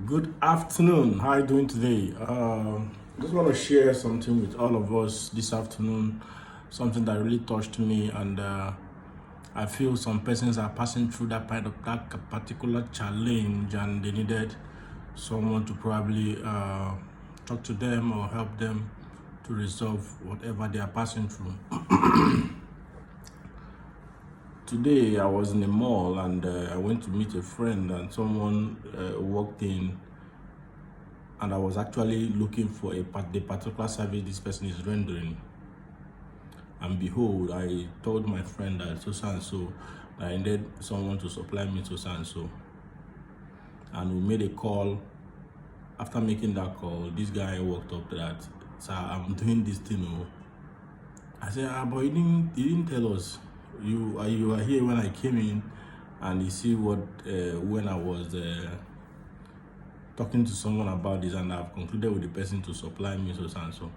Good afternoon. How are you doing today? Just want to share something with all of us this afternoon. Something that really touched me, and I feel some persons are passing through that particular challenge, and they needed someone to probably talk to them or help them to resolve whatever they are passing through. Today I was in a mall and I went to meet a friend, and someone walked in, and I was actually looking for the particular service this person is rendering. And behold, I told my friend that so and so I needed someone to supply me so and so. And we made a call. After making that call, this guy walked up to that, "Sir, I'm doing this thing." I said, but you didn't tell us. You were here when I came in, and you see what when I was talking to someone about this, and I've concluded with the person to supply me so and so.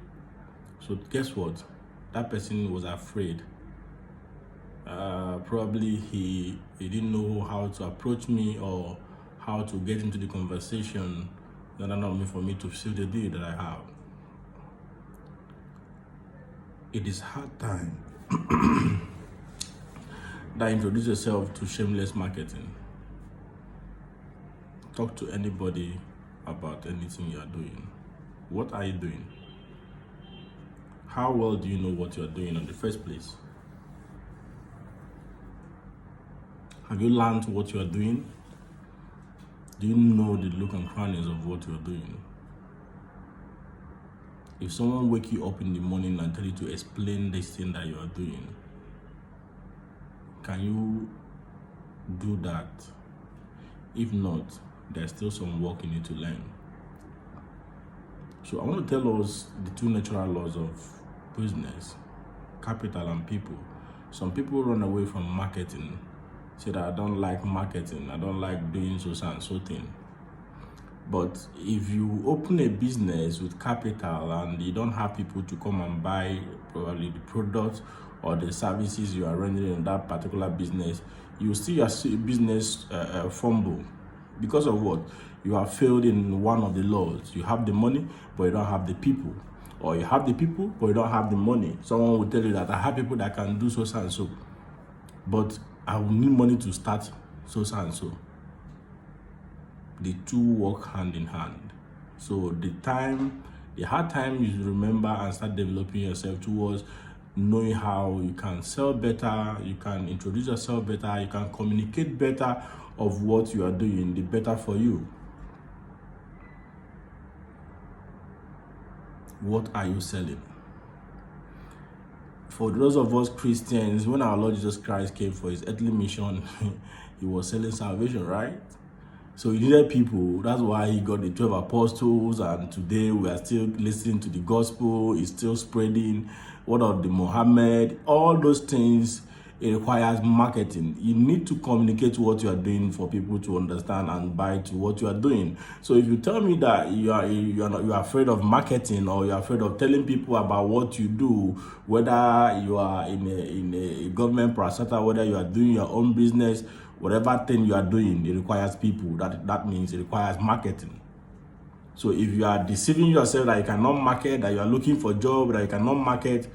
So guess what? That person was afraid. Probably he didn't know how to approach me or how to get into the conversation that allowed me for me to seal the deal that I have. It is hard time that introduce yourself to shameless marketing. Talk to anybody about anything you are doing. What are you doing? How well do you know what you are doing in the first place? Have you learned what you are doing? Do you know the look and crannies of what you are doing? If someone wake you up in the morning and tell you to explain this thing that you are doing, can you do that? If not, there's still some work you need to learn. So I want to tell us the two natural laws of business: capital and people. Some people run away from marketing, say that I don't like marketing, I don't like doing so and so thing. But if you open a business with capital and you don't have people to come and buy probably the product or the services you are rendering in that particular business, you see your business fumble. Because of what? You have failed in one of the laws. You have the money, but you don't have the people. Or you have the people, but you don't have the money. Someone will tell you that I have people that can do so and so, but I will need money to start so and so. The two work hand in hand. So the hard time is to remember and start developing yourself towards knowing how you can sell better, you can introduce yourself better, you can communicate better of what you are doing, the better for you. What are you selling? For those of us Christians, when our Lord Jesus Christ came for his earthly mission, he was selling salvation, right? So he needed people. That's why he got the 12 apostles, and today we are still listening to the gospel. It's still spreading. What of the Muhammad? All those things, it requires marketing. You need to communicate what you are doing for people to understand and buy to what you are doing. So if you tell me that you are afraid of marketing, or you are afraid of telling people about what you do, whether you are in a government parastatal, whether you are doing your own business, whatever thing you are doing, it requires people. That means it requires marketing. So if you are deceiving yourself that you cannot market, that you are looking for a job that you cannot market,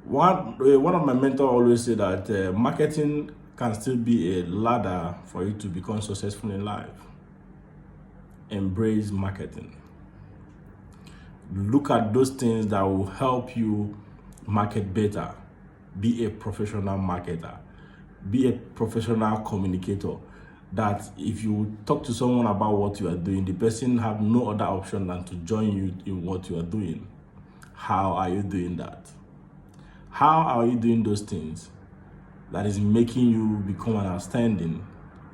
one of my mentors always said that marketing can still be a ladder for you to become successful in life. Embrace marketing. Look at those things that will help you market better. Be a professional marketer. Be a professional communicator. That if you talk to someone about what you are doing, the person have no other option than to join you in what you are doing. How are you doing that? How are you doing those things that is making you become an outstanding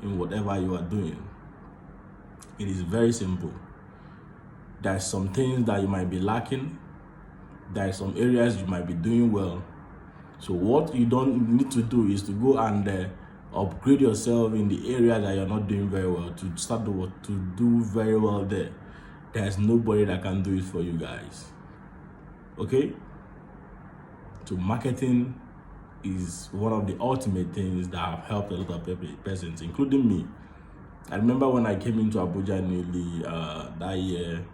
in whatever you are doing? It is very simple. There are some things that you might be lacking. There are some areas you might be doing well. So what you don't need to do is to go and upgrade yourself in the area that you're not doing very well, to start to do very well there. There's nobody that can do it for you guys. Okay? So marketing is one of the ultimate things that have helped a lot of persons, including me. I remember when I came into Abuja newly that year,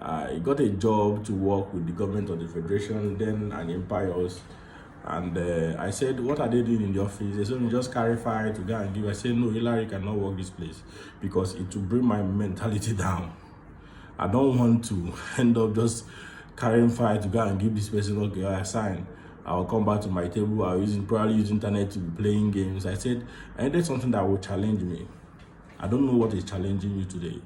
I got a job to work with the government of the Federation, then an Empires. And I said, what are they doing in the office? They said, just carry fire to go and give. I said, no, Hillary cannot work this place because it will bring my mentality down. I don't want to end up just carrying fire to go and give this person, okay, I sign. I'll come back to my table. I'll probably use internet to be playing games. I said, I needed something that will challenge me. I don't know what is challenging you today.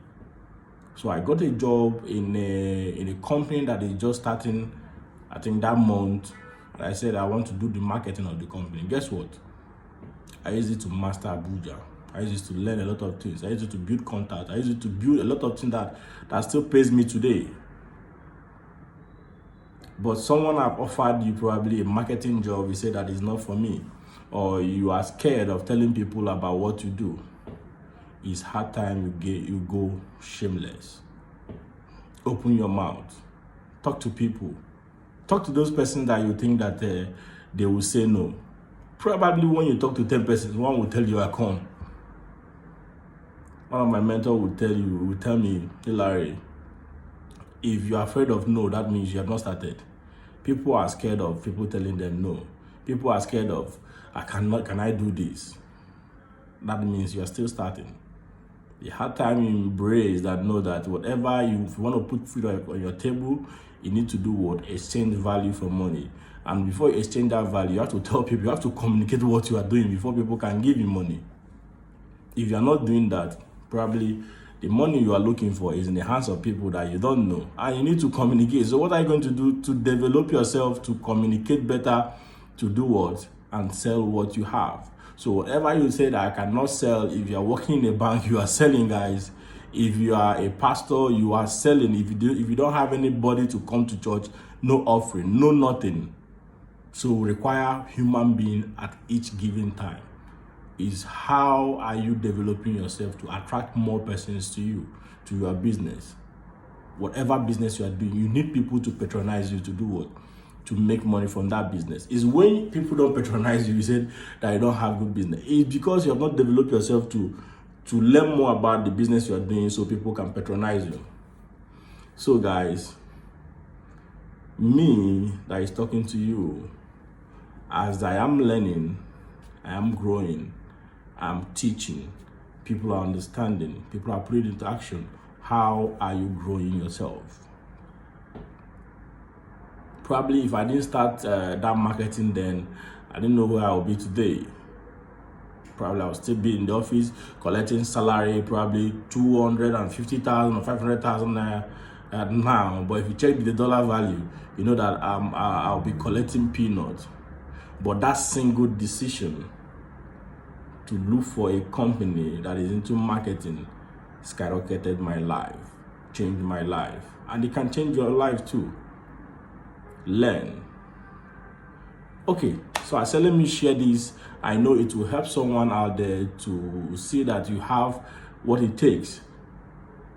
So I got a job in a company that is just starting, I think that month. And I said, I want to do the marketing of the company. Guess what? I used it to master Abuja. I used it to learn a lot of things. I used it to build contacts. I used it to build a lot of things that still pays me today. But someone have offered you probably a marketing job, you say that is not for me. Or you are scared of telling people about what you do. It's hard time you go shameless. Open your mouth. Talk to people. Talk to those persons that you think that they will say no. Probably when you talk to 10 persons, one will tell you, I come. One of my mentors will tell me, Hillary, if you're afraid of no, that means you have not started. People are scared of people telling them no. People are scared of, can I do this? That means you're still starting. The hard time you embrace that, know that whatever if you want to put food on your table, you need to do what? Exchange value for money. And before you exchange that value, you have to tell people, you have to communicate what you are doing before people can give you money. If you are not doing that, probably the money you are looking for is in the hands of people that you don't know. And you need to communicate. So what are you going to do to develop yourself, to communicate better, to do what? And sell what you have. So whatever you say that I cannot sell, if you are working in a bank, you are selling, guys. If you are a pastor, you are selling. If you don't have anybody to come to church, no offering, no nothing. So require human being at each given time. Is how are you developing yourself to attract more persons to you, to your business. Whatever business you are doing, you need people to patronize you to do what? To make money from that business. Is when people don't patronize you, you said that you don't have good business. It's because you have not developed yourself to learn more about the business you are doing so people can patronize you. So guys, me that is talking to you, as I am learning, I am growing, I'm teaching, people are understanding, people are putting into action. How are you growing yourself? Probably if I didn't start that marketing then, I didn't know where I would be today. Probably I would still be in the office collecting salary, probably 250,000 or 500,000 naira now. But if you check the dollar value, you know that I'll be collecting peanuts. But that single decision to look for a company that is into marketing skyrocketed my life, changed my life. And it can change your life too. Learn. Okay, so I said let me share this. I know it will help someone out there to see that you have what it takes.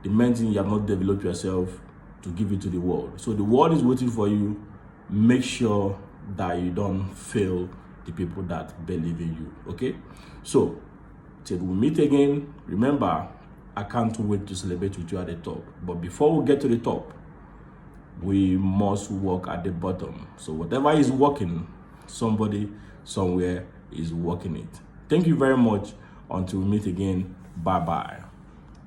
The main thing, you have not developed yourself to give it to the world. So the world is waiting for you. Make sure that you don't fail the people that believe in you. Okay, so till we meet again, remember, I can't wait to celebrate with you at the top. But before we get to the top, we must work at the bottom. So whatever is working, somebody somewhere is working it. Thank you very much. Until we meet again, bye bye.